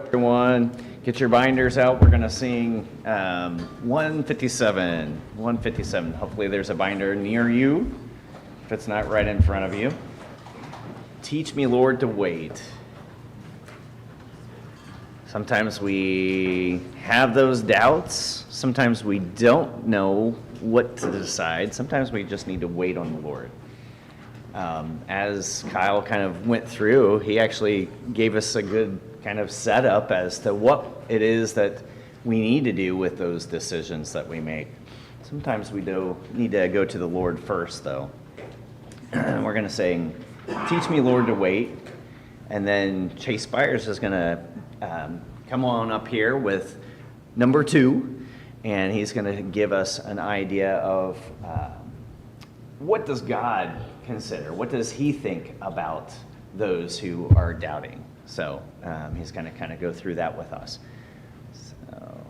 Everyone, get your binders out. We're going to sing 157. 157. Hopefully there's a binder near you, if it's not right in front of you. Teach me, Lord, to wait. Sometimes we have those doubts. Sometimes we don't know what to decide. Sometimes we just need to wait on the Lord. As Kyle kind of went through, he actually gave us a good kind of setup as to what it is that we need to do with those decisions that we make. Sometimes we do need to go to the Lord first, though. We're going to sing, Teach Me, Lord, to Wait. And then Chase Byers is going to come on up here with number 2, and he's going to give us an idea of what does God consider? What does he think about those who are doubting? So he's going to kind of go through that with us. So,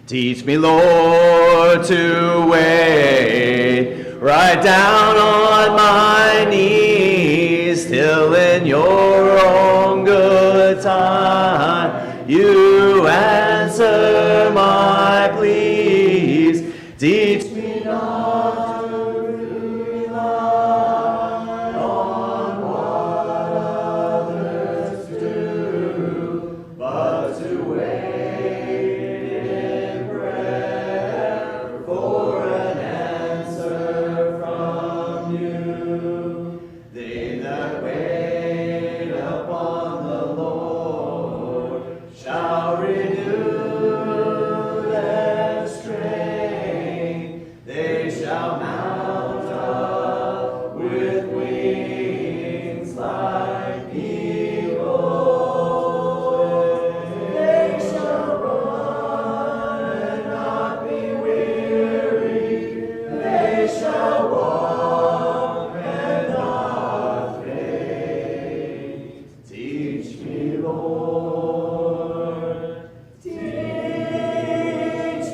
Teach me, Lord, to wait right down on my knees till in your own good time you answer my pleas. Teach me not to rely on what others do, but to wait in prayer for an answer from you. They that wait upon the Lord shall renew their strength. They shall mount up with wings like eagles. They shall run and not be weary. They shall walk and not faint. Teach me, Lord. Teach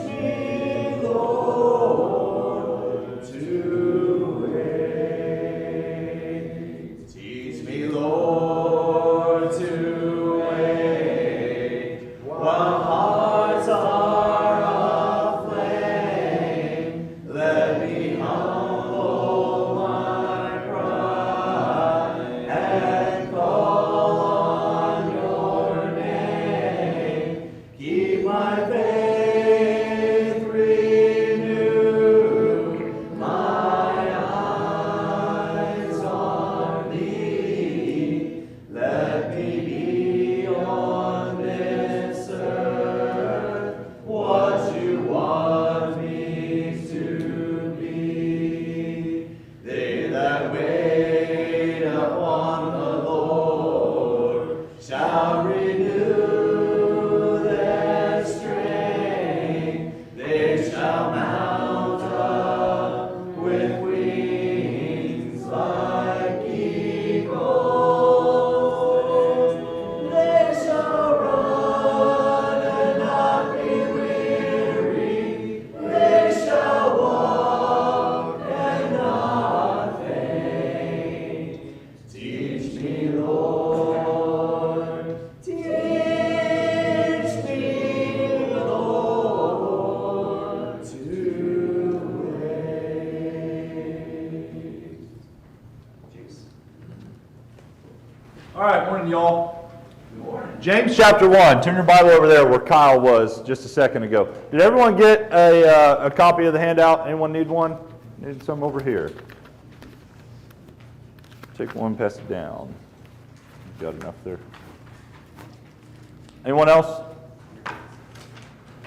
me, Lord, to wait. Teach me, Lord, to wait while hearts are aflame. Let me humble my pride and call on your name. Keep my faith renewed, my eyes on thee. Let me be on this earth what you want me to be. They that wait upon the Lord shall renew their strength. They shall mount up with wings like eagles. They shall run and not be weary. morning, y'all. Good morning. James chapter 1. Turn your Bible over there where Kyle was just a second ago. Did everyone get a copy of the handout? Anyone need one? Need some over here. Take one, pass it down. Got enough there. Anyone else?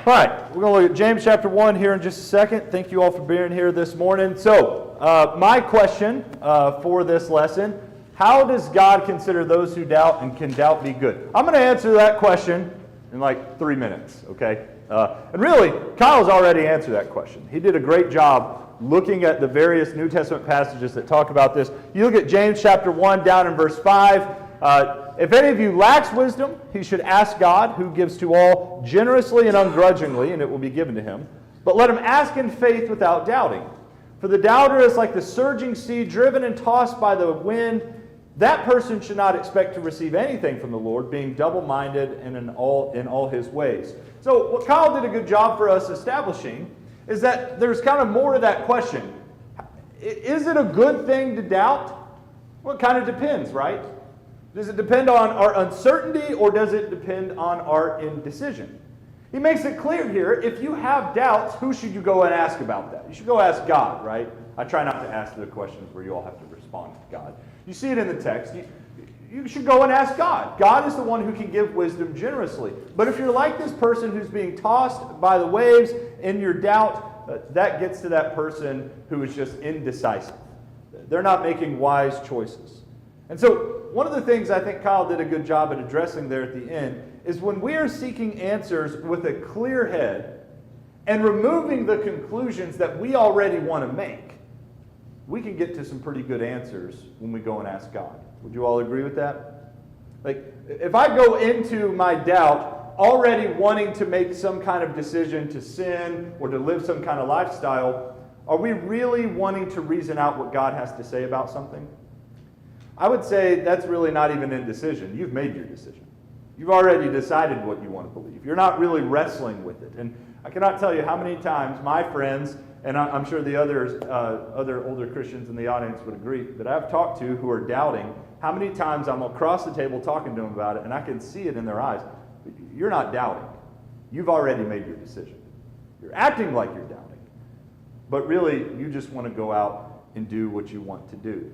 All right, we're going to look at James chapter 1 here in just a second. Thank you all for being here this morning. So, my question for this lesson, how does God consider those who doubt, and can doubt be good? I'm going to answer that question in like 3 minutes, okay? And really, Kyle's already answered that question. He did a great job looking at the various New Testament passages that talk about this. You look at James chapter 1 down in verse 5. If any of you lacks wisdom, he should ask God, who gives to all generously and ungrudgingly, and it will be given to him. But let him ask in faith without doubting. For the doubter is like the surging sea, driven and tossed by the wind. That person should not expect to receive anything from the Lord, being double-minded and in all his ways. So what Kyle did a good job for us establishing is that there's kind of more to that question. Is it a good thing to doubt? Well, it kind of depends, right? Does it depend on our uncertainty, or does it depend on our indecision? He makes it clear here, if you have doubts, who should you go and ask about that? You should go ask God, right? I try not to ask the questions where you all have to respond to God. You see it in the text. You should go and ask God. God is the one who can give wisdom generously. But if you're like this person who's being tossed by the waves in your doubt, that gets to that person who is just indecisive. They're not making wise choices. And so one of the things I think Kyle did a good job at addressing there at the end is when we are seeking answers with a clear head and removing the conclusions that we already want to make, we can get to some pretty good answers when we go and ask God. Would you all agree with that? Like, if I go into my doubt already wanting to make some kind of decision to sin or to live some kind of lifestyle, are we really wanting to reason out what God has to say about something? I would say that's really not even indecision. You've made your decision. You've already decided what you want to believe. You're not really wrestling with it. And I cannot tell you how many times my friends, and I'm sure the other older Christians in the audience would agree, that I've talked to who are doubting, how many times I'm across the table talking to them about it, and I can see it in their eyes. You're not doubting. You've already made your decision. You're acting like you're doubting. But really, you just want to go out and do what you want to do.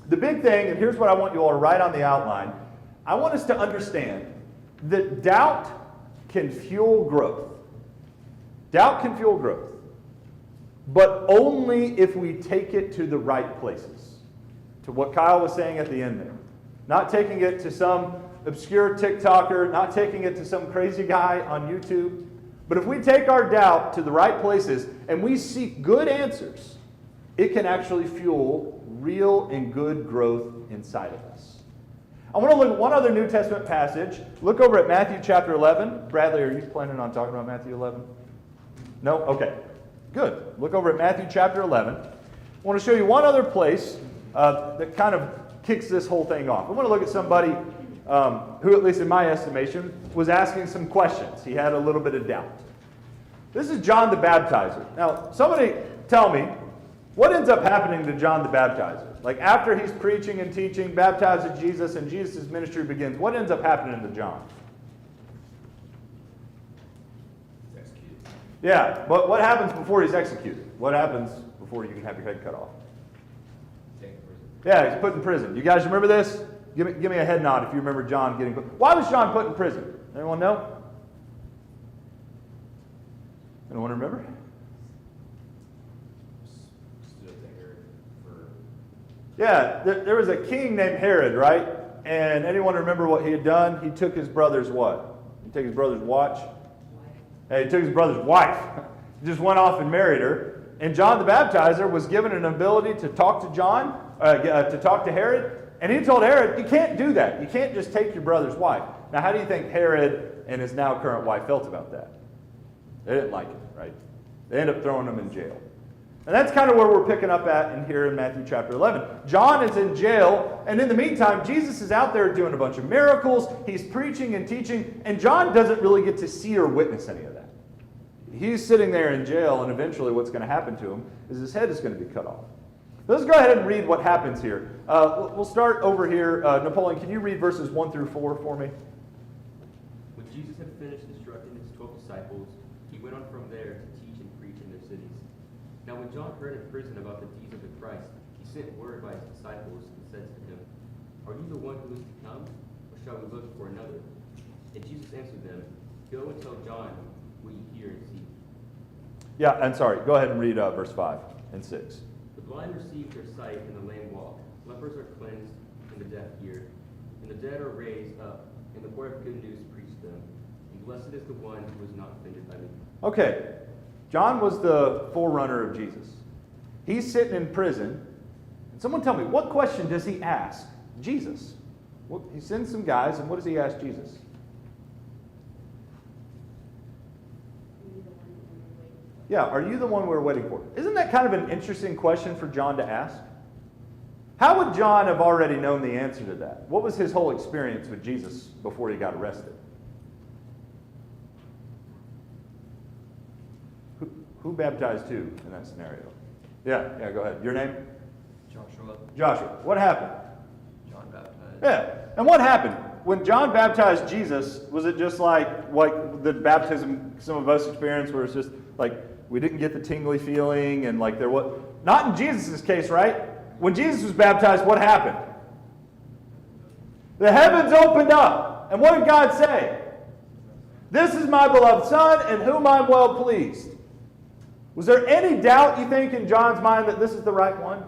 The big thing, and here's what I want you all to write on the outline, I want us to understand that doubt can fuel growth. Doubt can fuel growth, but only if we take it to the right places. To what Kyle was saying at the end there. Not taking it to some obscure TikToker, not taking it to some crazy guy on YouTube, but if we take our doubt to the right places and we seek good answers, it can actually fuel real and good growth inside of us. I want to look at one other New Testament passage. Look over at Matthew chapter 11. Bradley, are you planning on talking about Matthew 11? No? Okay. Good. Look over at Matthew chapter 11. I want to show you one other place that kind of kicks this whole thing off. I want to look at somebody who, at least in my estimation, was asking some questions. He had a little bit of doubt. This is John the Baptizer. Now, somebody tell me, what ends up happening to John the Baptizer? Like after he's preaching and teaching, baptizing Jesus, and Jesus' ministry begins, what ends up happening to John? He's executed. Yeah, but what happens before he's executed? What happens before you can have your head cut off? Taken to prison. Yeah, he's put in prison. You guys remember this? Give me a head nod if you remember John getting put. Why was John put in prison? Anyone know? Anyone remember? Yeah, there was a king named Herod, right? And anyone remember what he had done? He took his brother's what? He took his brother's watch? Hey, he took his brother's wife. He just went off and married her. And John the Baptizer was given an ability to talk to talk to Herod. And he told Herod, you can't do that. You can't just take your brother's wife. Now, how do you think Herod and his now current wife felt about that? They didn't like it, right? They ended up throwing him in jail. And that's kind of where we're picking up at in here in Matthew chapter 11. John is in jail, and in the meantime, Jesus is out there doing a bunch of miracles. He's preaching and teaching, and John doesn't really get to see or witness any of that. He's sitting there in jail, and eventually what's going to happen to him is his head is going to be cut off. Let's go ahead and read what happens here. We'll start over here. Napoleon, can you read verses 1 through 4 for me? When Jesus had finished instructing his 12 disciples, he went on from there to teach and preach in their cities. Now when John heard in prison about the deeds of the Christ, he sent word by his disciples and said to him, "Are you the one who is to come, or shall we look for another?" And Jesus answered them, "Go and tell John what you hear and see. Yeah, and sorry, go ahead and read verse 5 and 6. The blind receive their sight, and the lame walk. Lepers are cleansed, and the deaf hear. And the dead are raised up, and the word of good news preached to them. And blessed is the one who is not offended by me." Okay, John was the forerunner of Jesus. He's sitting in prison. And someone tell me, what question does he ask Jesus? Well, he sends some guys, and what does he ask Jesus? Yeah, are you the one we're waiting for? Isn't that kind of an interesting question for John to ask? How would John have already known the answer to that? What was his whole experience with Jesus before he got arrested? Who baptized who in that scenario? Yeah, go ahead. Your name? Joshua. Joshua. What happened? John baptized. Yeah. And what happened? When John baptized Jesus, was it just like the baptism some of us experienced where it's just like we didn't get the tingly feeling and like there was... Not in Jesus' case, right? When Jesus was baptized, what happened? The heavens opened up. And what did God say? "This is my beloved Son in whom I'm well pleased." Was there any doubt, you think, in John's mind that this is the right one?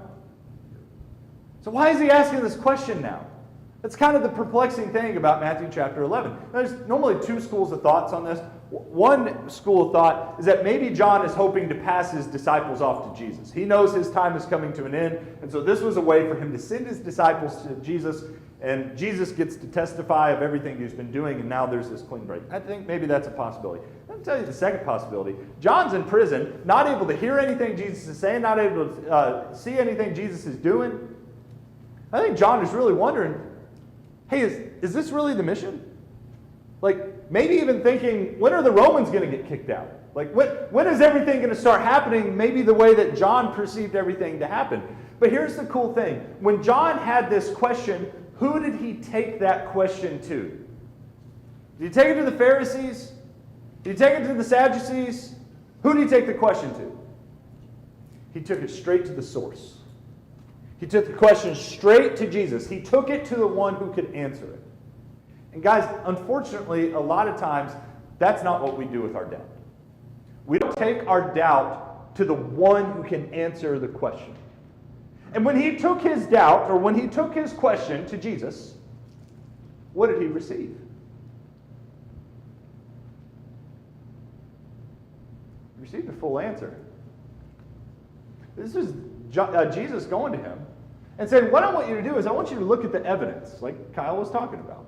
So why is he asking this question now? That's kind of the perplexing thing about Matthew chapter 11. There's normally two schools of thoughts on this. One school of thought is that maybe John is hoping to pass his disciples off to Jesus. He knows his time is coming to an end, and so this was a way for him to send his disciples to Jesus, and Jesus gets to testify of everything he's been doing, and now there's this clean break. I think maybe that's a possibility. Let me tell you the second possibility. John's in prison, not able to hear anything Jesus is saying, not able to see anything Jesus is doing. I think John is really wondering, hey, is this really the mission? Like, maybe even thinking, when are the Romans going to get kicked out? Like, when is everything going to start happening maybe the way that John perceived everything to happen? But here's the cool thing. When John had this question, who did he take that question to? Did he take it to the Pharisees? Did he take it to the Sadducees? Who did he take the question to? He took it straight to the source. He took the question straight to Jesus. He took it to the one who could answer it. And guys, unfortunately, a lot of times, that's not what we do with our doubt. We don't take our doubt to the one who can answer the question. And when he took his doubt, or when he took his question to Jesus, what did he receive? He received a full answer. This is Jesus going to him and saying, what I want you to do is I want you to look at the evidence, like Kyle was talking about.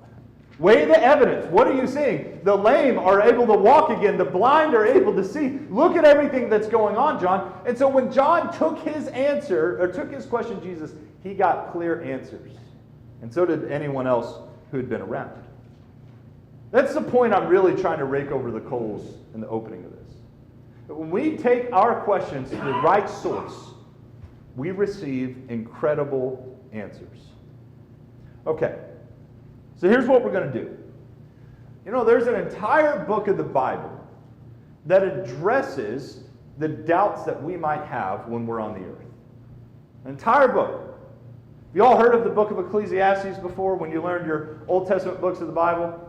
Weigh the evidence. What are you seeing? The lame are able to walk again. The blind are able to see. Look at everything that's going on, John. And so when John took his answer, or took his question to Jesus, he got clear answers. And so did anyone else who had been around. That's the point I'm really trying to rake over the coals in the opening of this. That when we take our questions to the right source, we receive incredible answers. Okay. So here's what we're going to do. You know, there's an entire book of the Bible that addresses the doubts that we might have when we're on the earth. An entire book. Have you all heard of the book of Ecclesiastes before when you learned your Old Testament books of the Bible?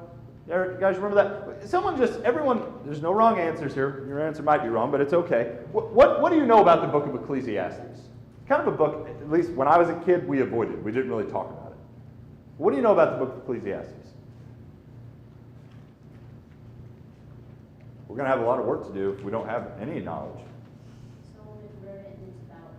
You guys remember that? Everyone, there's no wrong answers here. Your answer might be wrong, but it's okay. What do you know about the book of Ecclesiastes? Kind of a book, at least when I was a kid, we avoided. We didn't really talk about it. What do you know about the book of Ecclesiastes? We're going to have a lot of work to do if we don't have any knowledge. Solomon wrote it, and it's about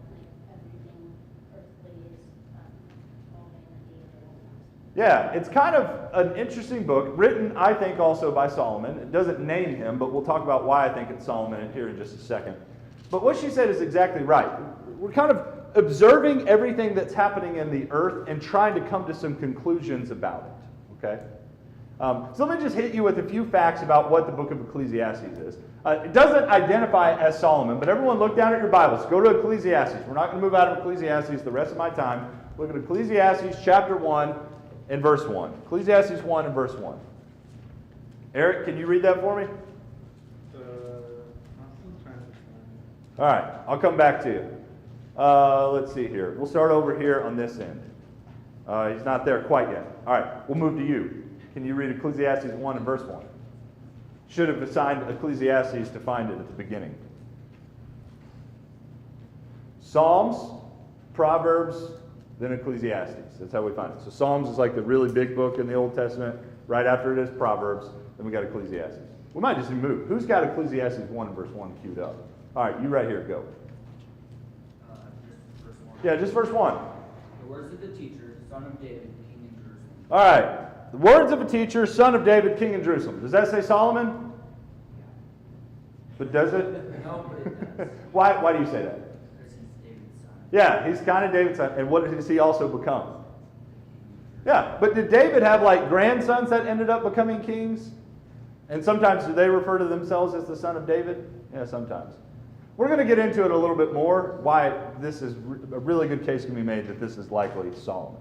everything earthly is all vanity. Yeah, it's kind of an interesting book, written, I think, also by Solomon. It doesn't name him, but we'll talk about why I think it's Solomon here in just a second. But what she said is exactly right. We're kind of observing everything that's happening in the earth and trying to come to some conclusions about it. Okay? So let me just hit you with a few facts about what the book of Ecclesiastes is. It doesn't identify it as Solomon, but everyone look down at your Bibles. Go to Ecclesiastes. We're not going to move out of Ecclesiastes the rest of my time. Look at Ecclesiastes chapter 1 and verse 1. Ecclesiastes 1 and verse 1. Eric, can you read that for me? I'm still trying to find All right, I'll come back to you. Let's see here. We'll start over here on this end. He's not there quite yet. All right, we'll move to you. Can you read Ecclesiastes 1 and verse 1? Should have assigned Ecclesiastes to find it at the beginning. Psalms, Proverbs, then Ecclesiastes. That's how we find it. So Psalms is like the really big book in the Old Testament. Right after it is Proverbs. Then we got Ecclesiastes. We might just move. Who's got Ecclesiastes 1 and verse 1 queued up? All right, you right here. Go. Just verse 1. Yeah, just verse 1. The words of the teacher, son of David, king in Jerusalem. All right. The words of a teacher, son of David, king in Jerusalem. Does that say Solomon? But does it? No, but it does. Why do you say that? Because he's David's son. Yeah, he's kind of David's son. And what does he also become? Yeah, but did David have like grandsons that ended up becoming kings? And sometimes do they refer to themselves as the son of David? Yeah, sometimes. We're going to get into it a little bit more, why this is a really good case can be made that this is likely Solomon.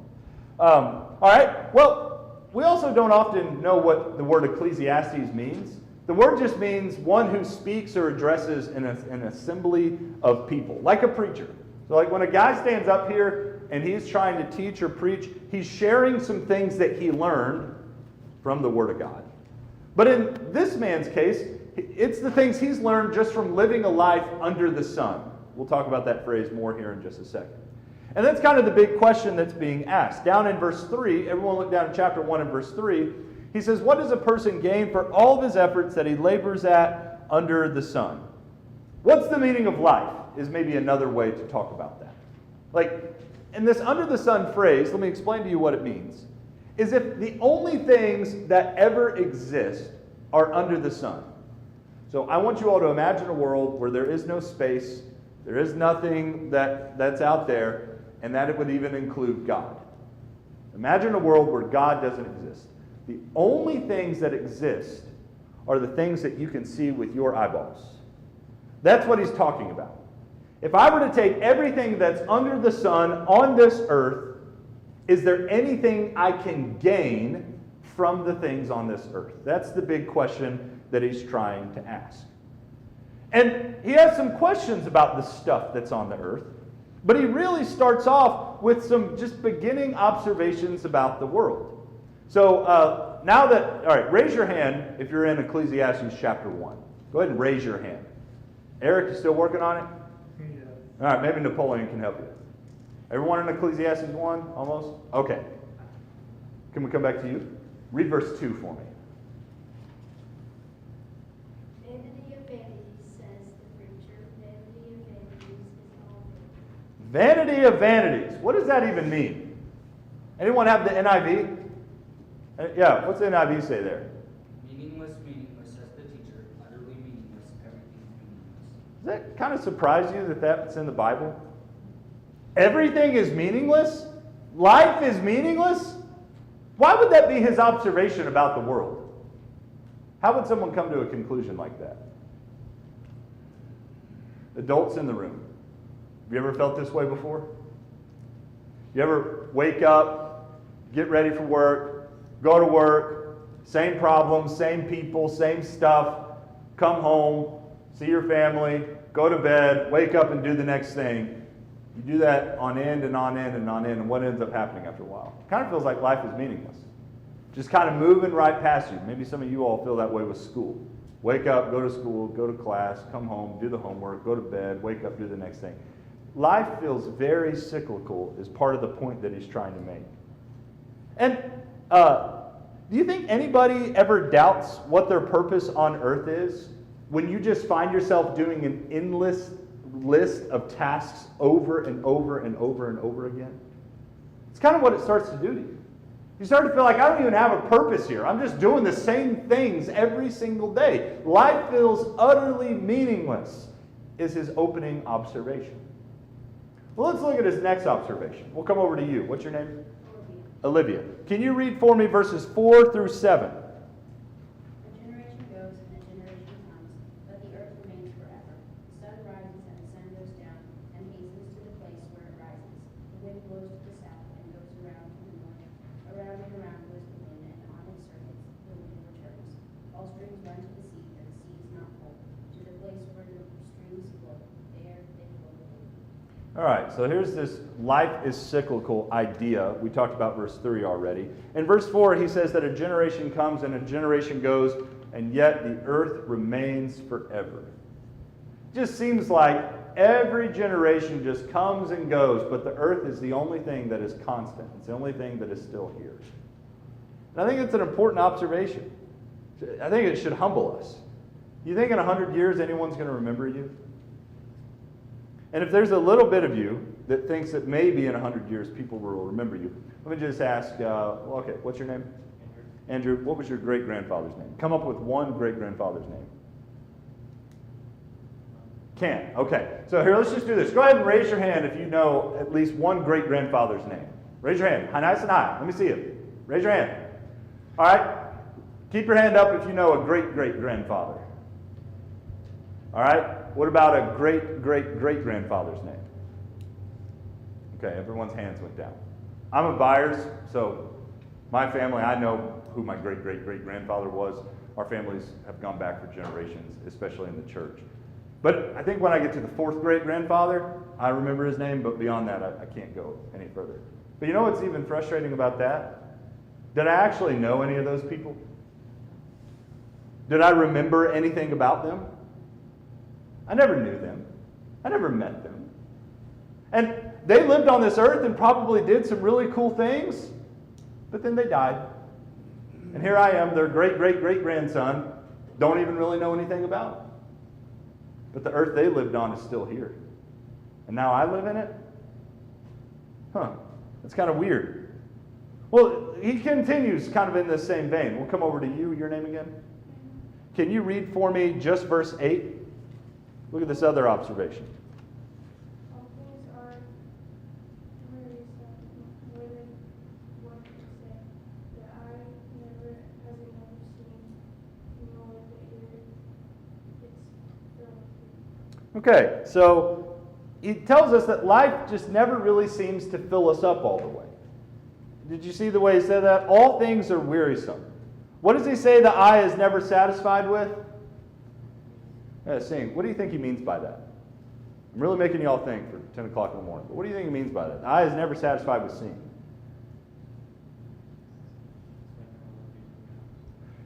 All right, well, we also don't often know what the word Ecclesiastes means. The word just means one who speaks or addresses an assembly of people, like a preacher. So like when a guy stands up here and he's trying to teach or preach, he's sharing some things that he learned from the Word of God. But in this man's case, it's the things he's learned just from living a life under the sun. We'll talk about that phrase more here in just a second. And that's kind of the big question that's being asked. Down in verse 3, everyone look down in chapter 1 and verse 3, he says, what does a person gain for all of his efforts that he labors at under the sun? What's the meaning of life is maybe another way to talk about that. Like, in this under the sun phrase, let me explain to you what it means, is if the only things that ever exist are under the sun. So I want you all to imagine a world where there is no space, there is nothing that's out there, and that it would even include God. Imagine a world where God doesn't exist. The only things that exist are the things that you can see with your eyeballs. That's what he's talking about. If I were to take everything that's under the sun on this earth, is there anything I can gain from the things on this earth? That's the big question that he's trying to ask. And he has some questions about the stuff that's on the earth, but he really starts off with some just beginning observations about the world. So now that, all right, raise your hand if you're in Ecclesiastes chapter 1. Go ahead and raise your hand. Eric, you still working on it? All right, maybe Napoleon can help you. Everyone in Ecclesiastes 1, almost? Okay. Can we come back to you? Read verse 2 for me. Vanity of vanities, says the preacher. Vanity of vanities is all vain. Vanity of vanities. What does that even mean? Anyone have the NIV? Yeah, what's the NIV say there? Meaningless, meaningless, says the teacher. Utterly meaningless, everything's meaningless. Does that kind of surprise you that that's in the Bible? Everything is meaningless? Life is meaningless? Why would that be his observation about the world? How would someone come to a conclusion like that? Adults in the room. Have you ever felt this way before? You ever wake up, get ready for work, go to work, same problems, same people, same stuff, come home, see your family, go to bed, wake up and do the next thing. You do that on end and on end and on end, and what ends up happening after a while? It kind of feels like life is meaningless. Just kind of moving right past you. Maybe some of you all feel that way with school. Wake up, go to school, go to class, come home, do the homework, go to bed, wake up, do the next thing. Life feels very cyclical is part of the point that he's trying to make. And do you think anybody ever doubts what their purpose on earth is when you just find yourself doing an endless list of tasks over and over and over and over again? It's kind of what it starts to do to you. You start to feel like, I don't even have a purpose here. I'm just doing the same things every single day. Life feels utterly meaningless, is his opening observation. Well, let's look at his next observation. We'll come over to you. What's your name? Olivia. Can you read for me verses 4 through 7? A generation goes and a generation comes, but the earth remains forever. The sun rises and the sun goes down and hastens to the place where it rises. The wind blows to the south All right, so here's this life is cyclical idea. We talked about verse 3 already. In verse 4, he says that a generation comes and a generation goes, and yet the earth remains forever. It just seems like every generation just comes and goes, but the earth is the only thing that is constant. It's the only thing that is still here. And I think it's an important observation. I think it should humble us. You think in 100 years anyone's going to remember you? And if there's a little bit of you that thinks that maybe in 100 years people will remember you, let me just ask, okay, what's your name? Andrew, what was your great-grandfather's name? Come up with one great-grandfather's name. Can't. Okay. So here, let's just do this. Go ahead and raise your hand if you know at least one great-grandfather's name. Raise your hand. Nice and high. Let me see it. Raise your hand. All right. Keep your hand up if you know a great-great-grandfather. All right. What about a great-great-great-grandfather's name? Okay, everyone's hands went down. I'm a Byers, so my family, I know who my great-great-great-grandfather was. Our families have gone back for generations, especially in the church. But I think when I get to the fourth great-grandfather, I remember his name, but beyond that, I can't go any further. But you know what's even frustrating about that? Did I actually know any of those people? Did I remember anything about them? I never knew them. I never met them. And they lived on this earth and probably did some really cool things, but then they died. And here I am, their great-great-great-grandson, don't even really know anything about. But the earth they lived on is still here. And now I live in it? Huh, that's kind of weird. Well, he continues kind of in this same vein. We'll come over to you. Your name again? Can you read for me just verse 8? Look at this other observation. All things are wearisome, living one can say, the eye never has never seen, nor the ear its filled. Okay, so he tells us that life just never really seems to fill us up all the way. Did you see the way he said that? All things are wearisome. What does he say the eye is never satisfied with? Yeah, seeing. What do you think he means by that? I'm really making you all think for 10 o'clock in the morning. But what do you think he means by that? The eye is never satisfied with seeing.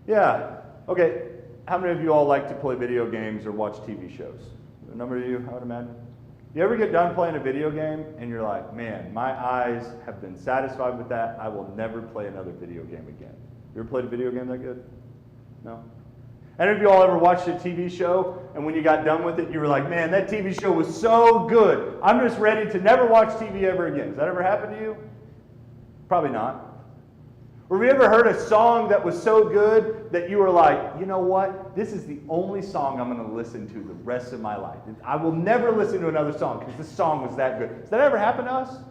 Yeah. Okay. How many of you all like to play video games or watch TV shows? A number of you, I would imagine. You ever get done playing a video game and you're like, man, my eyes have been satisfied with that. I will never play another video game again. You ever played a video game that good? No? Any of you all ever watched a TV show and when you got done with it, you were like, man, that TV show was so good. I'm just ready to never watch TV ever again. Has that ever happened to you? Probably not. Or have you ever heard a song that was so good that you were like, you know what? This is the only song I'm going to listen to the rest of my life. I will never listen to another song because this song was that good. Has that ever happened to us?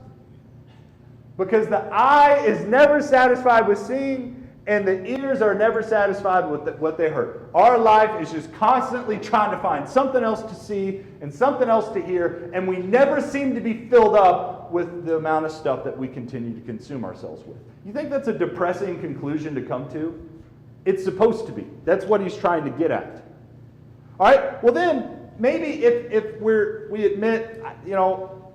Because the eye is never satisfied with seeing, and the ears are never satisfied with what they heard. Our life is just constantly trying to find something else to see and something else to hear, and we never seem to be filled up with the amount of stuff that we continue to consume ourselves with. You think that's a depressing conclusion to come to? It's supposed to be. That's what he's trying to get at. All right, well then, maybe if we admit, you know,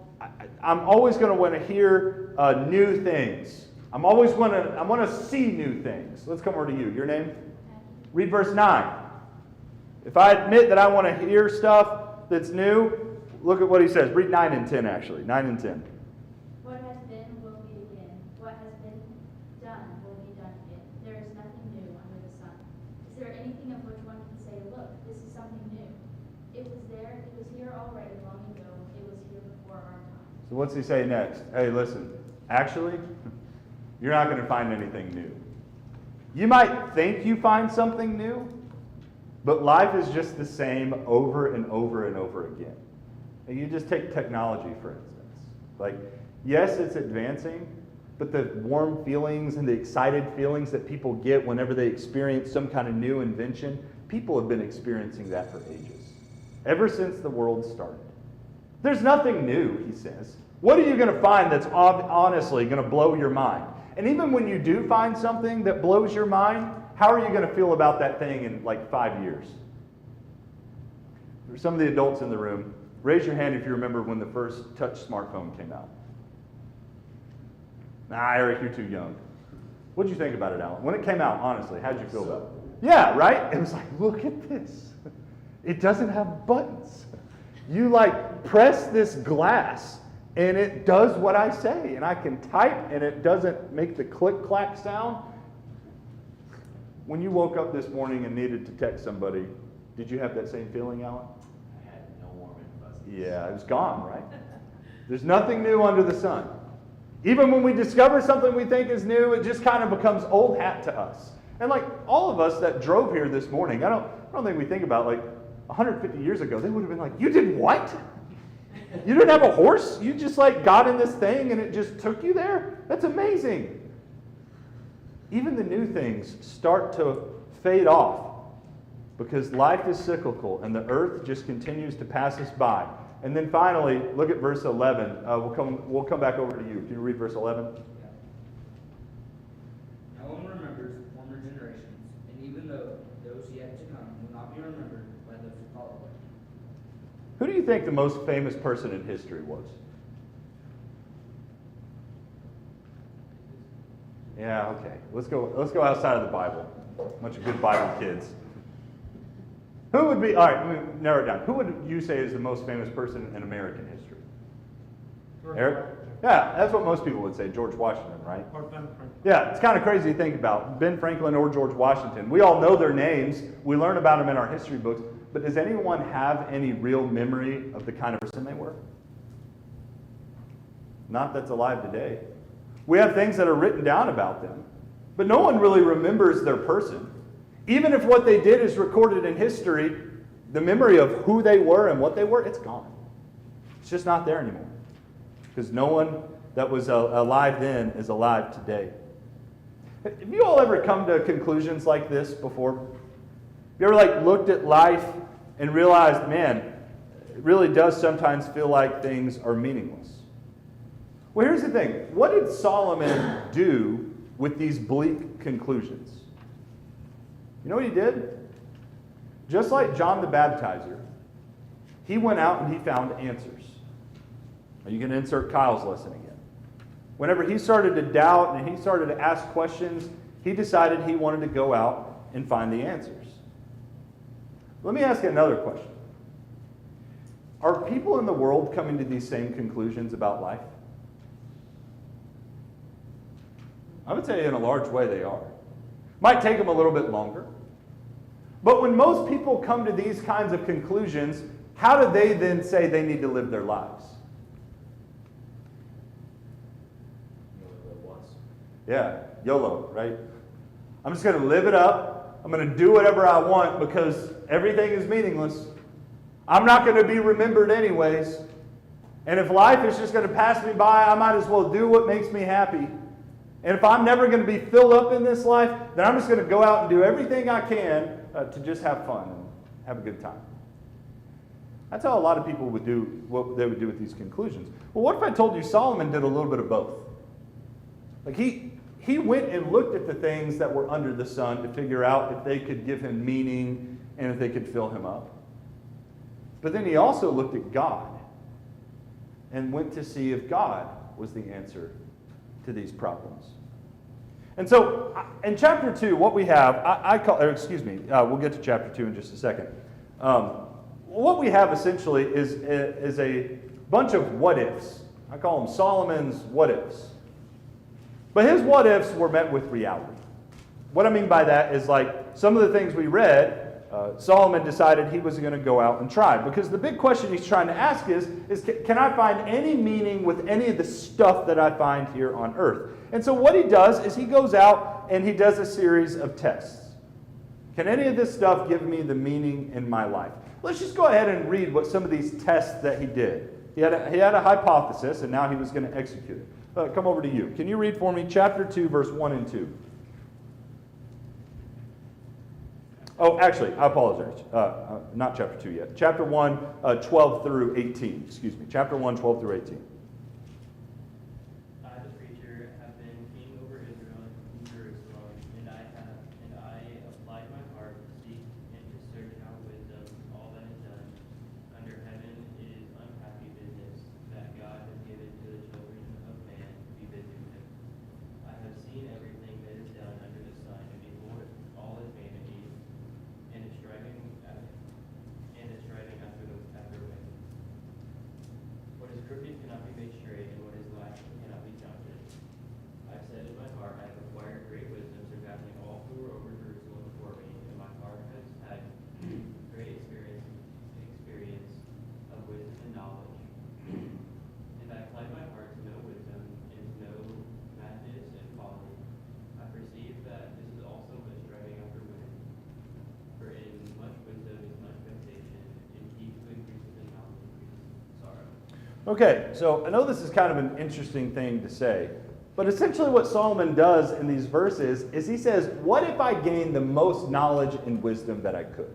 I'm always going to want to hear new things. I want to see new things. Let's come over to you. Your name? Read verse 9. If I admit that I want to hear stuff that's new, look at what he says. Read 9 and 10, actually. 9 and 10. What has been will be again. What has been done will be done again. There is nothing new under the sun. Is there anything of which one can say, look, this is something new? It was there, it was here already long ago. It was here before our time. So what's he say next? Hey, listen, actually, you're not going to find anything new. You might think you find something new, but life is just the same over and over and over again. And you just take technology, for instance. Like, yes, it's advancing, but the warm feelings and the excited feelings that people get whenever they experience some kind of new invention, people have been experiencing that for ages, ever since the world started. There's nothing new, he says. What are you going to find that's honestly going to blow your mind? And even when you do find something that blows your mind, how are you going to feel about that thing in like 5 years? For some of the adults in the room, Raise your hand if you remember when the first touch smartphone came out. Nah, Eric, you're too young. What did you think about it, Alan? When it came out, honestly, how did you feel about it? Yeah, right? It was like, look at this. It doesn't have buttons. You like press this glass and it does what I say, and I can type and it doesn't make the click clack sound. When you woke up this morning and needed to text somebody, did you have that same feeling, Alan? I had no warm and fuzzy. Yeah, it was gone, right? There's nothing new under the sun. Even when we discover something we think is new, it just kind of becomes old hat to us. And like all of us that drove here this morning, I don't think we think about like 150 years ago, they would have been like, you did what? You didn't have a horse? You just like got in this thing and it just took you there? That's amazing. Even the new things start to fade off because life is cyclical and the earth just continues to pass us by. And then finally, look at verse 11. We'll come back over to you. Can you read verse 11? No one remembers former generations, and even though those yet to come will not be remembered by those who follow them. Who do you think the most famous person in history was? Yeah, okay. Let's go outside of the Bible. Bunch of good Bible kids. Who would be, all right, let me narrow it down. Who would you say is the most famous person in American history? Eric? Yeah, that's what most people would say, George Washington, right? Or Ben Franklin. Yeah, it's kind of crazy to think about. Ben Franklin or George Washington. We all know their names. We learn about them in our history books. But does anyone have any real memory of the kind of person they were? Not that's alive today. We have things that are written down about them, but no one really remembers their person. Even if what they did is recorded in history, the memory of who they were and what they were, it's gone. It's just not there anymore. Because no one that was alive then is alive today. Have you all ever come to conclusions like this before? Have you ever like looked at life and realized, man, it really does sometimes feel like things are meaningless? Well, here's the thing. What did Solomon do with these bleak conclusions? You know what he did? Just like John the Baptizer, he went out and he found answers. Are you going to insert Kyle's lesson again? Whenever he started to doubt and he started to ask questions, he decided he wanted to go out and find the answers. Let me ask you another question. Are people in the world coming to these same conclusions about life? I would say in a large way they are. Might take them a little bit longer. But when most people come to these kinds of conclusions, how do they then say they need to live their lives? Yeah, YOLO, right? I'm just going to live it up. I'm going to do whatever I want because everything is meaningless. I'm not going to be remembered anyways. And if life is just going to pass me by, I might as well do what makes me happy. And if I'm never going to be filled up in this life, then I'm just going to go out and do everything I can to just have fun and have a good time. That's how a lot of people would do what they would do with these conclusions. Well, what if I told you Solomon did a little bit of both? Like he went and looked at the things that were under the sun to figure out if they could give him meaning and if they could fill him up. But then he also looked at God and went to see if God was the answer to these problems. And so in chapter 2, what we have, we'll get to chapter 2 in just a second. What we have essentially is a bunch of what ifs. I call them Solomon's what ifs. But his what ifs were met with reality. What I mean by that is like some of the things we read, Solomon decided he was going to go out and try. Because the big question he's trying to ask is can I find any meaning with any of the stuff that I find here on earth? And so what he does is he goes out and he does a series of tests. Can any of this stuff give me the meaning in my life? Let's just go ahead and read what some of these tests that he did. He had a hypothesis, and now he was going to execute it. Come over to you. Can you read for me chapter 2, verse 1 and 2? Oh, actually, I apologize. Not chapter 2 yet. Chapter 1, 12 through 18. Excuse me. Chapter 1, 12 through 18. I, the preacher, have been king over Israel in Jerusalem, and I applied my heart to seek and to search out wisdom. All that is done under heaven is made straight, and what is lacking cannot be counted. I said in my heart, I have acquired great wisdom, surpassing all who were over Jerusalem before me, and my heart has had great experience of wisdom and knowledge. And I applied my heart to know wisdom and to know madness and folly. I perceive that this is also but striving after wind. For in much wisdom is much vexation, and he who increases in knowledge increases sorrow. Okay, so I know this is kind of an interesting thing to say, but essentially what Solomon does in these verses is he says, what if I gained the most knowledge and wisdom that I could?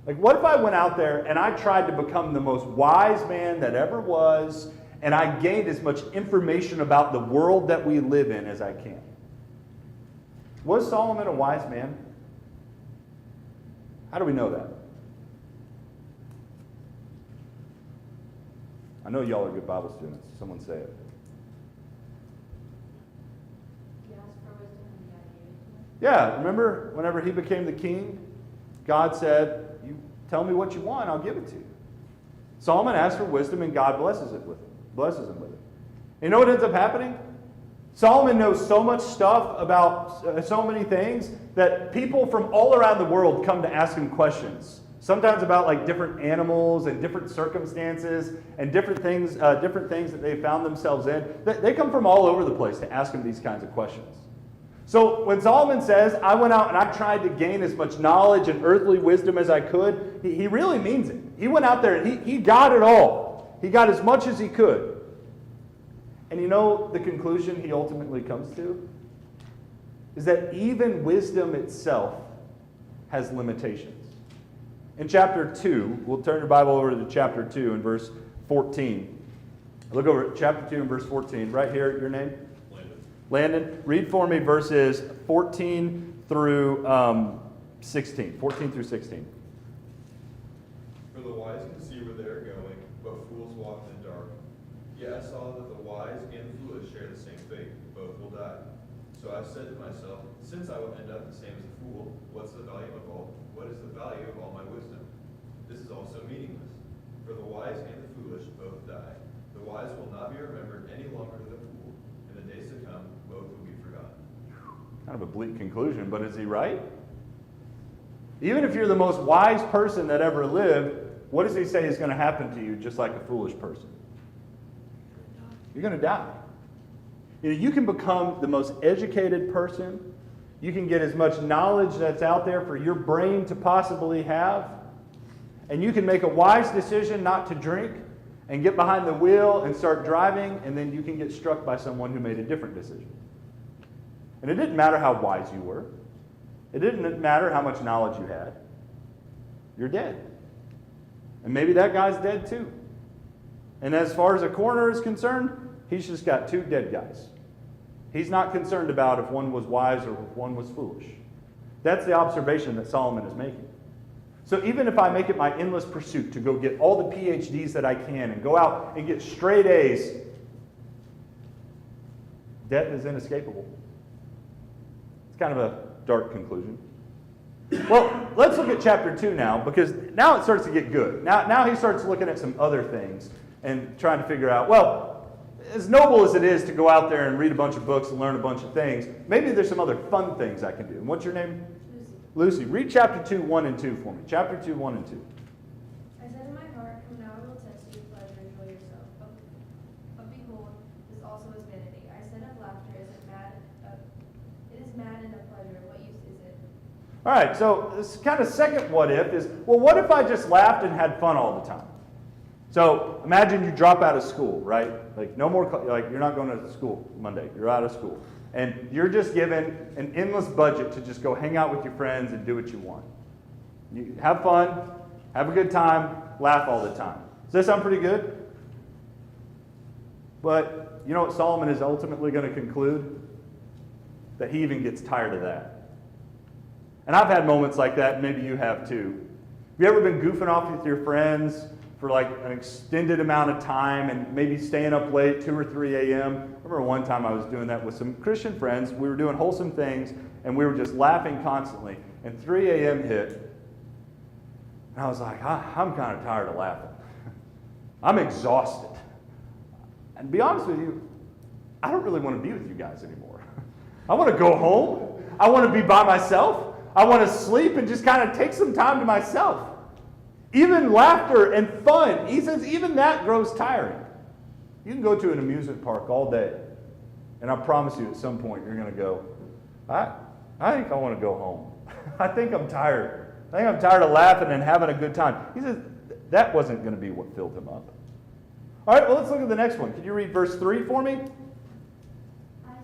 Like, what if I went out there and I tried to become the most wise man that ever was, and I gained as much information about the world that we live in as I can? Was Solomon a wise man? How do we know that? I know y'all are good Bible students. Someone say it. He asked for wisdom and God gave it to him. Yeah, remember whenever he became the king, God said, "You tell me what you want, I'll give it to you." Solomon asked for wisdom, and God blesses him with it. You know what ends up happening? Solomon knows so much stuff about so many things that people from all around the world come to ask him questions. Sometimes about like different animals and different circumstances and different things that they found themselves in. They come from all over the place to ask him these kinds of questions. So when Solomon says, I went out and I tried to gain as much knowledge and earthly wisdom as I could, he really means it. He went out there and he got it all. He got as much as he could. And you know the conclusion he ultimately comes to? Is that even wisdom itself has limitations. In chapter 2, we'll turn your Bible over to chapter 2 and verse 14. Look over at chapter 2 and verse 14. Right here, your name? Landon, read for me verses 14 through 16. 14 through 16. For the wise can see where they are going, but fools walk in the dark. Yet I saw that the wise and the foolish share the same fate. Both will die. So I said to myself, since I will end up the same as a fool, what is the value of all my wisdom? This is also meaningless. For the wise and the foolish both die. The wise will not be remembered any longer than the fool. In the days to come, both will be forgotten. Kind of a bleak conclusion, but is he right? Even if you're the most wise person that ever lived, what does he say is going to happen to you just like a foolish person? You're going to die. You know, you can become the most educated person. You can get as much knowledge that's out there for your brain to possibly have. And you can make a wise decision not to drink and get behind the wheel and start driving, and then you can get struck by someone who made a different decision. And it didn't matter how wise you were. It didn't matter how much knowledge you had. You're dead. And maybe that guy's dead too. And as far as a coroner is concerned, he's just got two dead guys. He's not concerned about if one was wise or if one was foolish. That's the observation that Solomon is making. So even if I make it my endless pursuit to go get all the PhDs that I can and go out and get straight A's, death is inescapable. It's kind of a dark conclusion. Well, let's look at chapter 2 now, because now it starts to get good. Now he starts looking at some other things and trying to figure out, well, as noble as it is to go out there and read a bunch of books and learn a bunch of things, maybe there's some other fun things I can do. And what's your name? Lucy. Read chapter 2, 1 and 2 for me. Chapter 2, 1 and 2. I said in my heart, come now, I will test you with pleasure, enjoy yourself. But behold, this also is vanity. I said of laughter, it is mad and of pleasure. What use is it? All right, so this kind of second what if is, well, what if I just laughed and had fun all the time? So imagine you drop out of school, right? Like no more, like you're not going to school Monday. You're out of school. And you're just given an endless budget to just go hang out with your friends and do what you want. You have fun, have a good time, laugh all the time. Does that sound pretty good? But you know what Solomon is ultimately going to conclude? That he even gets tired of that. And I've had moments like that, and maybe you have too. Have you ever been goofing off with your friends for like an extended amount of time and maybe staying up late, 2 or 3 a.m.? I remember one time I was doing that with some Christian friends. We were doing wholesome things, and we were just laughing constantly. And 3 a.m. hit, and I was like, I'm kind of tired of laughing. I'm exhausted. And to be honest with you, I don't really want to be with you guys anymore. I want to go home. I want to be by myself. I want to sleep and just kind of take some time to myself. Even laughter and fun, he says, even that grows tiring. You can go to an amusement park all day, and I promise you at some point you're going to go, I think I want to go home. I think I'm tired. I think I'm tired of laughing and having a good time. He says that wasn't going to be what filled him up. All right, well, let's look at the next one. Can you read verse 3 for me? I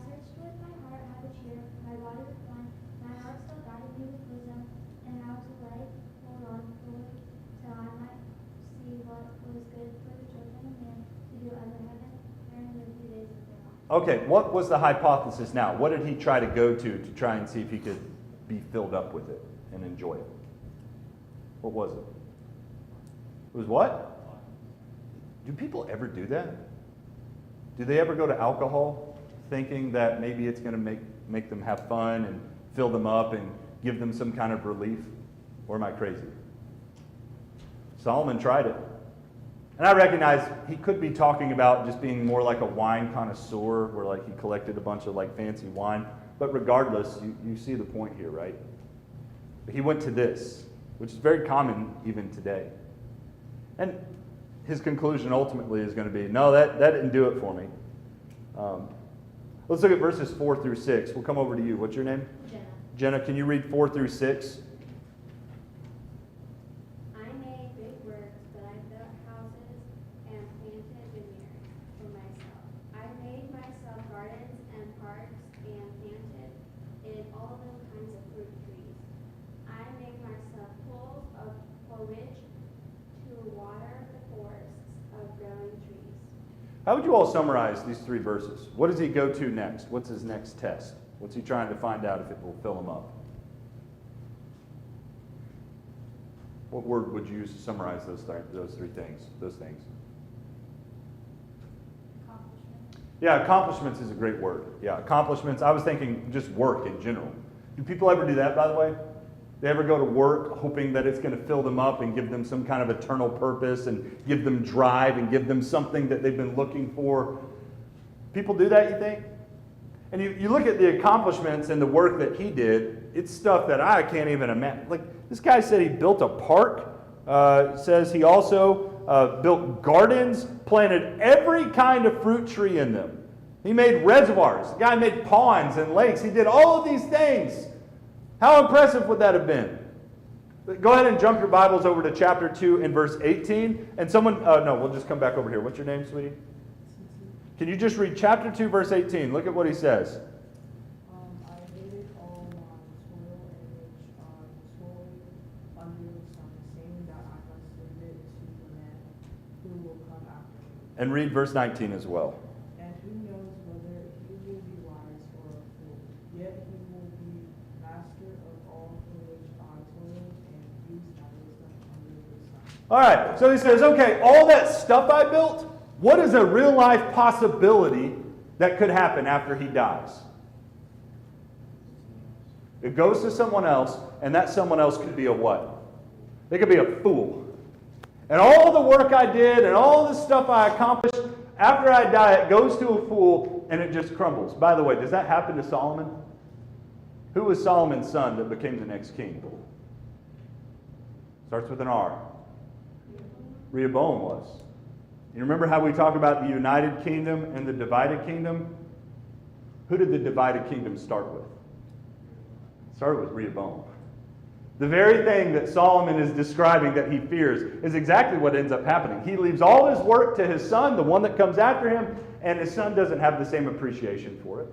searched with my heart how to cheer, my body with wine, my heart still guided me with wisdom, and how to hold on fully, till I might see what was good for the children of man, to do under heaven during the few days of their life. Okay, what was the hypothesis now? What did he try to go to try and see if he could be filled up with it and enjoy it? What was it? It was what? Do people ever do that? Do they ever go to alcohol thinking that maybe it's going to make them have fun and fill them up and give them some kind of relief? Or am I crazy? Solomon tried it. And I recognize he could be talking about just being more like a wine connoisseur, where like he collected a bunch of like fancy wine. But regardless, you see the point here, right? But he went to this, which is very common even today. And his conclusion ultimately is going to be, no, that didn't do it for me. Let's look at verses 4 through 6. We'll come over to you. What's your name? Jenna. Jenna, can you read 4 through 6? I made big works, but I built houses and planted vineyards for myself. I made myself gardens and parks and planted in all those kinds of fruit trees. I made myself pools for which to water the forests of growing trees. How would you all summarize these 3 verses? What does he go to next? What's his next test? What's he trying to find out if it will fill him up? What word would you use to summarize those 3 things? Those things. Accomplishment. Yeah, accomplishments is a great word. Yeah, accomplishments. I was thinking just work in general. Do people ever do that, by the way? They ever go to work hoping that it's going to fill them up and give them some kind of eternal purpose and give them drive and give them something that they've been looking for? People do that, you think? And you look at the accomplishments and the work that he did, it's stuff that I can't even imagine. Like, this guy said he built a park. Says he also built gardens, planted every kind of fruit tree in them. He made reservoirs. The guy made ponds and lakes. He did all of these things. How impressive would that have been? Go ahead and jump your Bibles over to chapter 2 and verse 18. And someone, no, we'll just come back over here. What's your name, sweetie? Can you just read chapter 2, verse 18? Look at what he says. I hated all my toil and which toil under the sun, saying that I must submit to the man who will come after me. And read verse 19 as well. And who knows whether he will be wise or a fool? Yet he will be master of all for which I toiled and used my wisdom under the sun. All right, so he says, okay, all that stuff I built, what is a real life possibility that could happen after he dies? It goes to someone else, and that someone else could be a what? They could be a fool. And all the work I did and all the stuff I accomplished, after I die, it goes to a fool and it just crumbles. By the way, does that happen to Solomon? Who was Solomon's son that became the next king? Starts with an R. Rehoboam was. You remember how we talk about the united kingdom and the divided kingdom? Who did the divided kingdom start with? It started with Rehoboam. The very thing that Solomon is describing that he fears is exactly what ends up happening. He leaves all his work to his son, the one that comes after him, and his son doesn't have the same appreciation for it.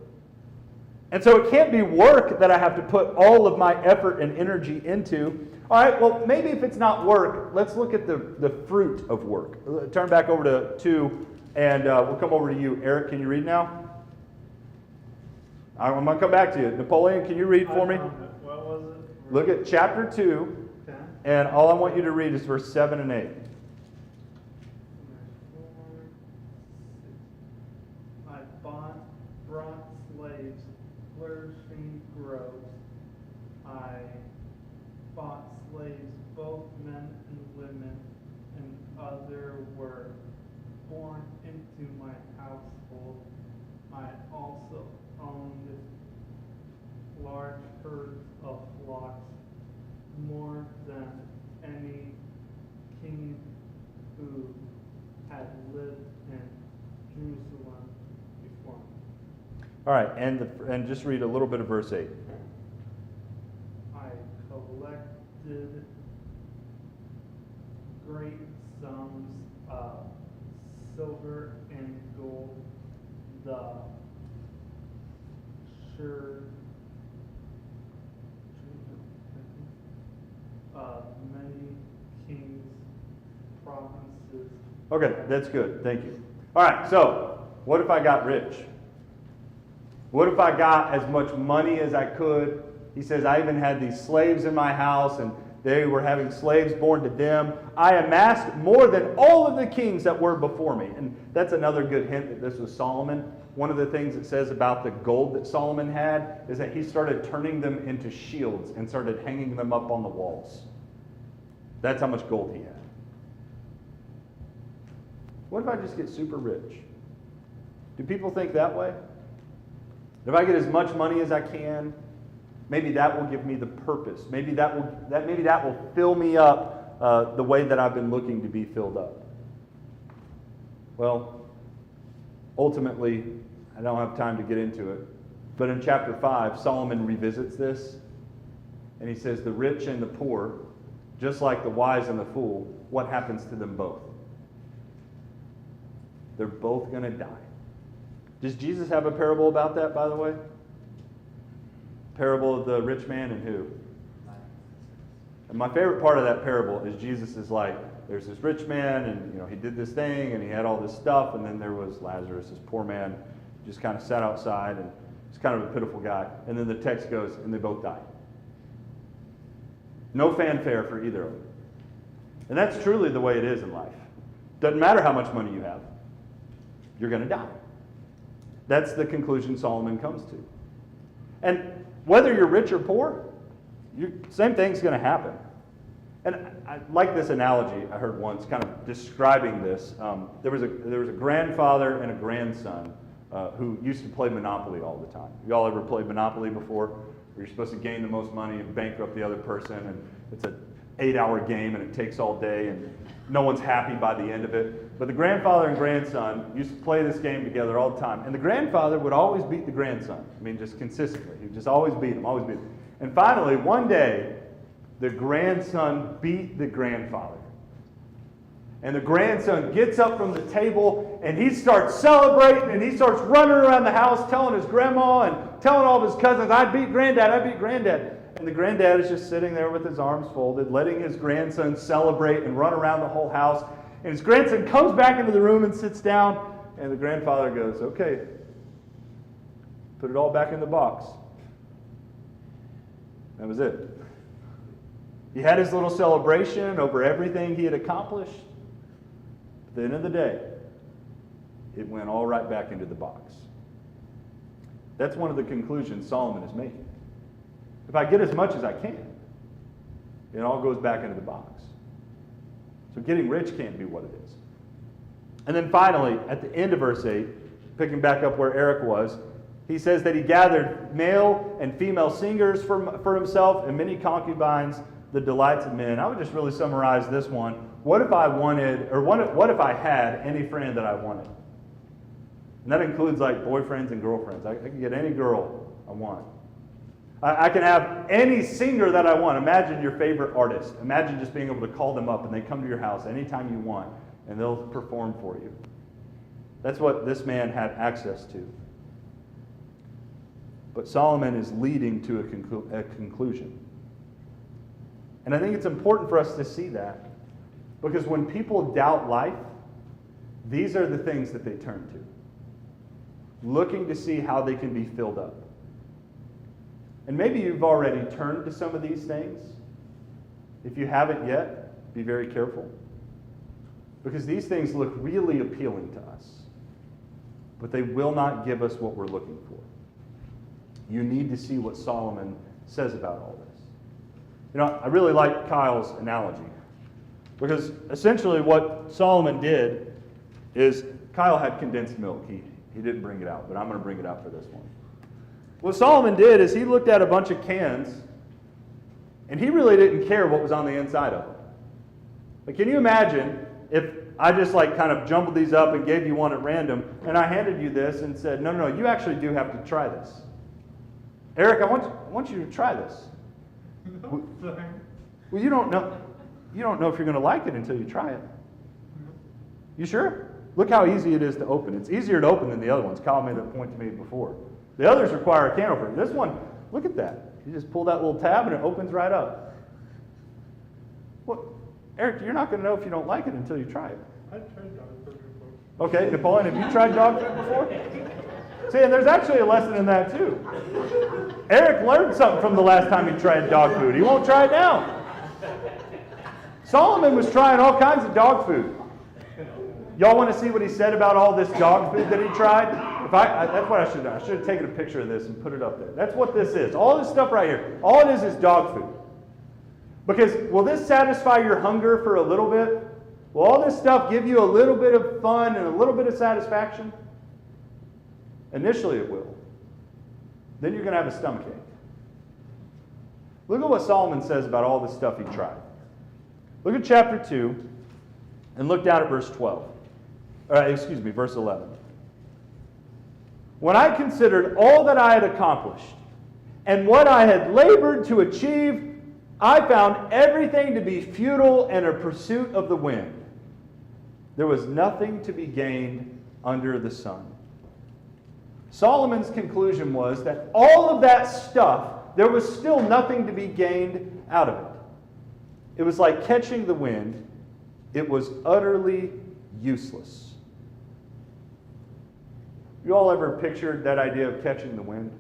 And so it can't be work that I have to put all of my effort and energy into. All right, well, maybe if it's not work, let's look at the fruit of work. Turn back over to 2, and we'll come over to you. Eric, can you read now? I'm going to come back to you. Napoleon, can you read for me? What was it? Look at chapter 2, Okay. and all I want you to read is verse 7 and 8. I brought slaves, flourishing groves. I bought slaves, both men and women, and other work. born into my household. I also owned large herds of flocks, more than any king who had lived in Jerusalem before me. All right, and just read a little bit of verse 8. I collected great sums of silver and gold, the sure many kings' provinces. Okay, that's good. Thank you. All right, so what if I got rich? What if I got as much money as I could? He says, I even had these slaves in my house, and they were having slaves born to them. I amassed more than all of the kings that were before me. And that's another good hint that this was Solomon. One of the things it says about the gold that Solomon had is that he started turning them into shields and started hanging them up on the walls. That's how much gold he had. What if I just get super rich? Do people think that way? If I get as much money as I can, maybe that will give me the purpose. Maybe that will fill me up the way that I've been looking to be filled up. Well, ultimately, I don't have time to get into it. But in chapter 5, Solomon revisits this. And he says, the rich and the poor, just like the wise and the fool, what happens to them both? They're both going to die. Does Jesus have a parable about that, by the way? Parable of the rich man and who? And my favorite part of that parable is Jesus is like, there's this rich man, and he did this thing, and he had all this stuff, and then there was Lazarus, this poor man, just kind of sat outside, and he's kind of a pitiful guy. And then the text goes, and they both died. No fanfare for either of them. And that's truly the way it is in life. Doesn't matter how much money you have, you're going to die. That's the conclusion Solomon comes to. And whether you're rich or poor, same thing's going to happen. And I like this analogy I heard once, kind of describing this. There was a grandfather and a grandson who used to play Monopoly all the time. Y'all ever played Monopoly before? Where you're supposed to gain the most money and bankrupt the other person, and it's an 8-hour game and it takes all day, and no one's happy by the end of it. But the grandfather and grandson used to play this game together all the time. And the grandfather would always beat the grandson. I mean, just consistently. He would just always beat him, always beat him. And finally, one day, the grandson beat the grandfather. And the grandson gets up from the table and he starts celebrating, and he starts running around the house telling his grandma and telling all of his cousins, I beat granddad, I beat granddad. And the granddad is just sitting there with his arms folded, letting his grandson celebrate and run around the whole house. And his grandson comes back into the room and sits down, and the grandfather goes, okay, put it all back in the box. That was it. He had his little celebration over everything he had accomplished. At the end of the day, it went all right back into the box. That's one of the conclusions Solomon is making. If I get as much as I can, it all goes back into the box. So getting rich can't be what it is. And then finally, at the end of verse 8, picking back up where Eric was, he says that he gathered male and female singers for himself and many concubines, the delights of men. I would just really summarize this one. What if I wanted, or what if I had any friend that I wanted? And that includes like boyfriends and girlfriends. I can get any girl I want. I can have any singer that I want. Imagine your favorite artist. Imagine just being able to call them up and they come to your house anytime you want and they'll perform for you. That's what this man had access to. But Solomon is leading to a conclusion. And I think it's important for us to see that, because when people doubt life, these are the things that they turn to, looking to see how they can be filled up. And maybe you've already turned to some of these things. If you haven't yet, be very careful, because these things look really appealing to us, but they will not give us what we're looking for. You need to see what Solomon says about all this. You know, I really like Kyle's analogy, because essentially what Solomon did is Kyle had condensed milk. He didn't bring it out, but I'm going to bring it out for this one. What Solomon did is he looked at a bunch of cans, and he really didn't care what was on the inside of them. But can you imagine if I just like kind of jumbled these up and gave you one at random, and I handed you this and said, no, you actually do have to try this. Eric, I want you to try this. Well, you don't know if you're going to like it until you try it. You sure? Look how easy it is to open. It's easier to open than the other ones. Kyle made a point to me before. The others require a can opener. This one, look at that. You just pull that little tab and it opens right up. Well, Eric, you're not going to know if you don't like it until you try it. I tried dog food before. Okay, Napoleon, have you tried dog food before? See, and there's actually a lesson in that too. Eric learned something from the last time he tried dog food. He won't try it now. Solomon was trying all kinds of dog food. Y'all want to see what he said about all this dog food that he tried? That's what I should have done. I should have taken a picture of this and put it up there. That's what this is. All this stuff right here. All it is dog food. Because will this satisfy your hunger for a little bit? Will all this stuff give you a little bit of fun and a little bit of satisfaction? Initially it will. Then you're going to have a stomachache. Look at what Solomon says about all the stuff he tried. Look at chapter 2 and look down at verse 12. Verse 11. When I considered all that I had accomplished and what I had labored to achieve, I found everything to be futile and a pursuit of the wind. There was nothing to be gained under the sun. Solomon's conclusion was that all of that stuff, there was still nothing to be gained out of it. It was like catching the wind. It was utterly useless. You all ever pictured that idea of catching the wind?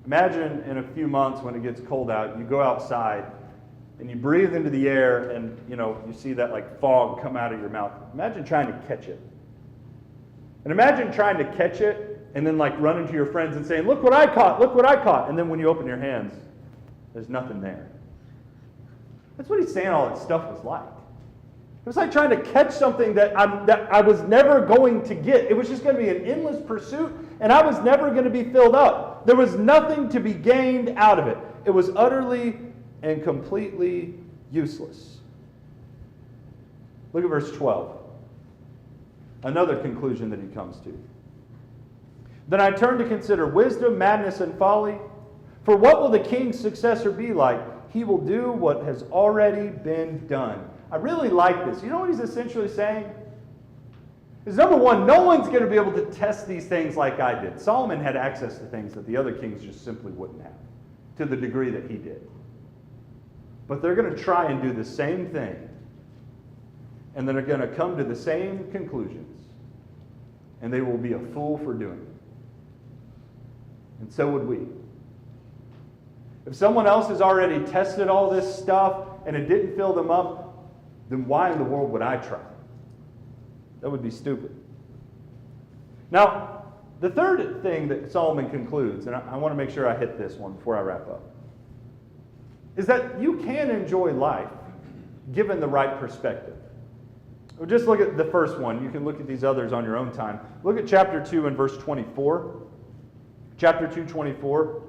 Imagine in a few months when it gets cold out, you go outside and you breathe into the air and you see that like fog come out of your mouth. Imagine trying to catch it. And imagine trying to catch it and then like running to your friends and saying, look what I caught, look what I caught. And then when you open your hands, there's nothing there. That's what he's saying all that stuff was like. It was like trying to catch something that I was never going to get. It was just going to be an endless pursuit, and I was never going to be filled up. There was nothing to be gained out of it. It was utterly and completely useless. Look at verse 12. Another conclusion that he comes to. Then I turned to consider wisdom, madness, and folly. For what will the king's successor be like? He will do what has already been done. I really like this. You know what he's essentially saying? Is number one, no one's going to be able to test these things like I did. Solomon had access to things that the other kings just simply wouldn't have, to the degree that he did. But they're going to try and do the same thing, and they're going to come to the same conclusions, and they will be a fool for doing it. And so would we. If someone else has already tested all this stuff and it didn't fill them up, then why in the world would I try? That would be stupid. Now, the third thing that Solomon concludes, and I want to make sure I hit this one before I wrap up, is that you can enjoy life given the right perspective. Well, just look at the first one. You can look at these others on your own time. Look at chapter 2 and verse 24. Chapter 2, 24.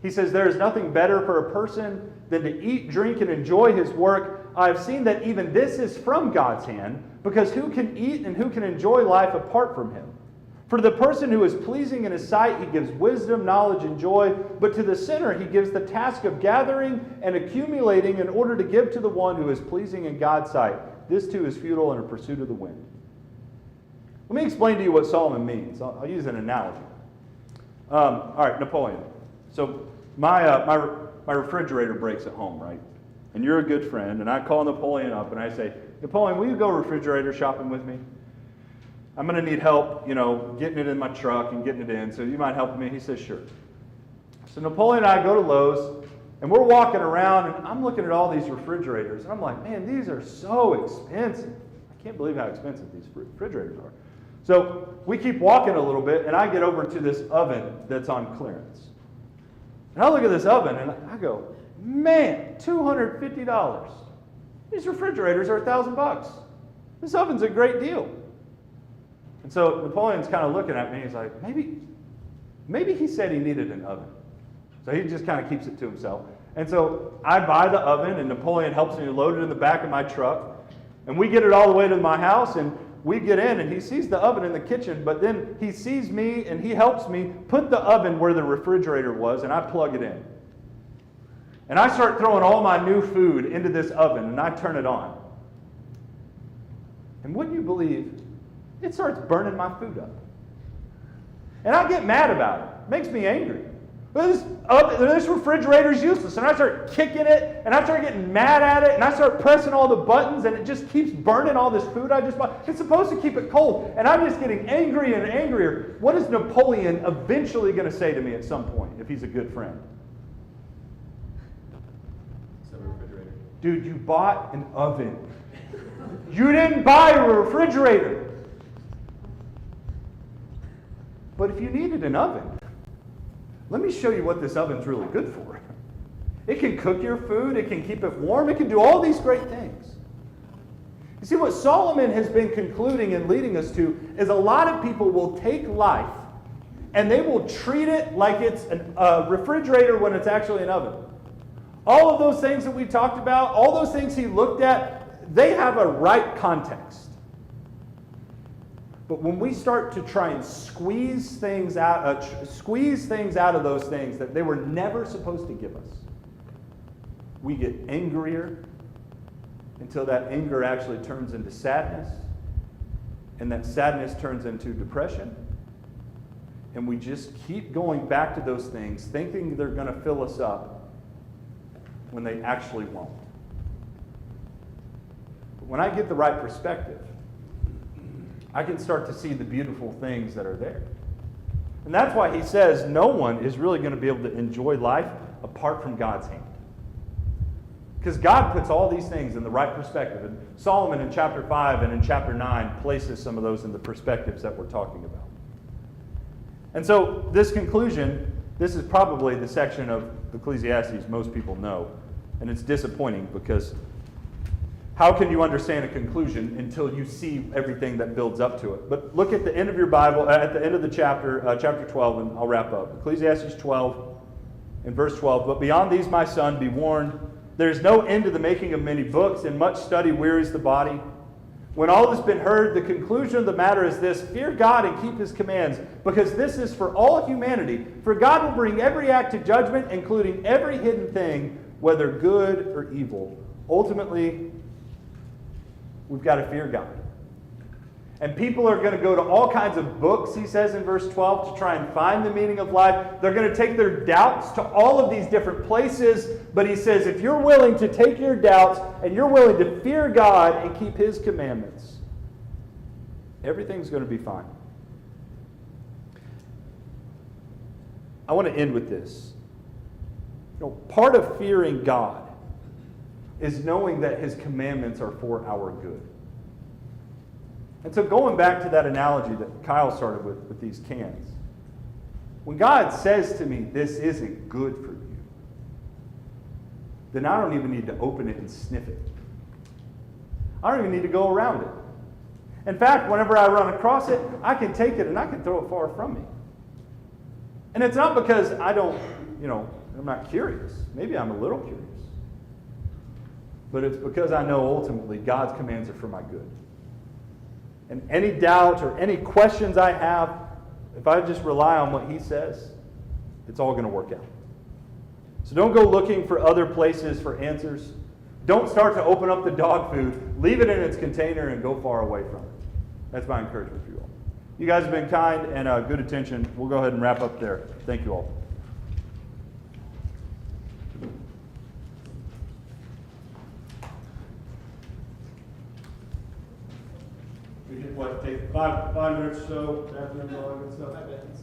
He says, there is nothing better for a person than to eat, drink, and enjoy his work. I have seen that even this is from God's hand, because who can eat and who can enjoy life apart from him? For the person who is pleasing in his sight, he gives wisdom, knowledge, and joy. But to the sinner, he gives the task of gathering and accumulating in order to give to the one who is pleasing in God's sight. This too is futile and a pursuit of the wind. Let me explain to you what Solomon means. I'll use an analogy. All right, Napoleon. So my refrigerator breaks at home, right? And you're a good friend, and I call Napoleon up and I say, Napoleon, will you go refrigerator shopping with me? I'm going to need help, getting it in my truck and getting it in, so you mind helping me? He says, sure. So Napoleon and I go to Lowe's, and we're walking around, and I'm looking at all these refrigerators, and I'm like, man, these are so expensive. I can't believe how expensive these refrigerators are. So we keep walking a little bit, and I get over to this oven that's on clearance. And I look at this oven, and I go, man, $250. These refrigerators are $1,000. This oven's a great deal. And so Napoleon's kind of looking at me. He's like, maybe he said he needed an oven. So he just kind of keeps it to himself. And so I buy the oven, and Napoleon helps me load it in the back of my truck. And we get it all the way to my house, and we get in, and he sees the oven in the kitchen, but then he sees me, and he helps me put the oven where the refrigerator was, and I plug it in. And I start throwing all my new food into this oven, and I turn it on. And wouldn't you believe, it starts burning my food up. And I get mad about it. It makes me angry. This refrigerator's useless. And I start kicking it, and I start getting mad at it, and I start pressing all the buttons, and it just keeps burning all this food I just bought. It's supposed to keep it cold, and I'm just getting angrier and angrier. What is Napoleon eventually going to say to me at some point if he's a good friend? Dude, you bought an oven. You didn't buy a refrigerator. But if you needed an oven, let me show you what this oven's really good for. It can cook your food. It can keep it warm. It can do all these great things. You see, what Solomon has been concluding and leading us to is a lot of people will take life and they will treat it like it's a refrigerator when it's actually an oven. All of those things that we talked about, all those things he looked at, they have a right context. But when we start to try and squeeze things out of those things that they were never supposed to give us, we get angrier until that anger actually turns into sadness, and that sadness turns into depression, and we just keep going back to those things, thinking they're going to fill us up when they actually won't. But when I get the right perspective, I can start to see the beautiful things that are there. And that's why he says no one is really going to be able to enjoy life apart from God's hand. Because God puts all these things in the right perspective. And Solomon in chapter 5 and in chapter 9 places some of those in the perspectives that we're talking about. And so this conclusion, this is probably the section of Ecclesiastes most people know. And it's disappointing because how can you understand a conclusion until you see everything that builds up to it? But look at the end of your Bible, at the end of the chapter, chapter 12, and I'll wrap up. Ecclesiastes 12, in verse 12. But beyond these, my son, be warned. There is no end to the making of many books, and much study wearies the body. When all has been heard, the conclusion of the matter is this: fear God and keep his commands, because this is for all humanity. For God will bring every act to judgment, including every hidden thing, whether good or evil. Ultimately, we've got to fear God. And people are going to go to all kinds of books, he says in verse 12, to try and find the meaning of life. They're going to take their doubts to all of these different places. But he says, if you're willing to take your doubts and you're willing to fear God and keep his commandments, everything's going to be fine. I want to end with this. Part of fearing God is knowing that his commandments are for our good. And so going back to that analogy that Kyle started with these cans, when God says to me, this isn't good for you, then I don't even need to open it and sniff it. I don't even need to go around it. In fact, whenever I run across it, I can take it and I can throw it far from me. And it's not because I'm not curious. Maybe I'm a little curious. But it's because I know ultimately God's commands are for my good. And any doubt or any questions I have, if I just rely on what he says, it's all going to work out. So don't go looking for other places for answers. Don't start to open up the dog food. Leave it in its container and go far away from it. That's my encouragement for you all. You guys have been kind and good attention. We'll go ahead and wrap up there. Thank you all. We can take 5 minutes or so, after all that good stuff. 5 minutes.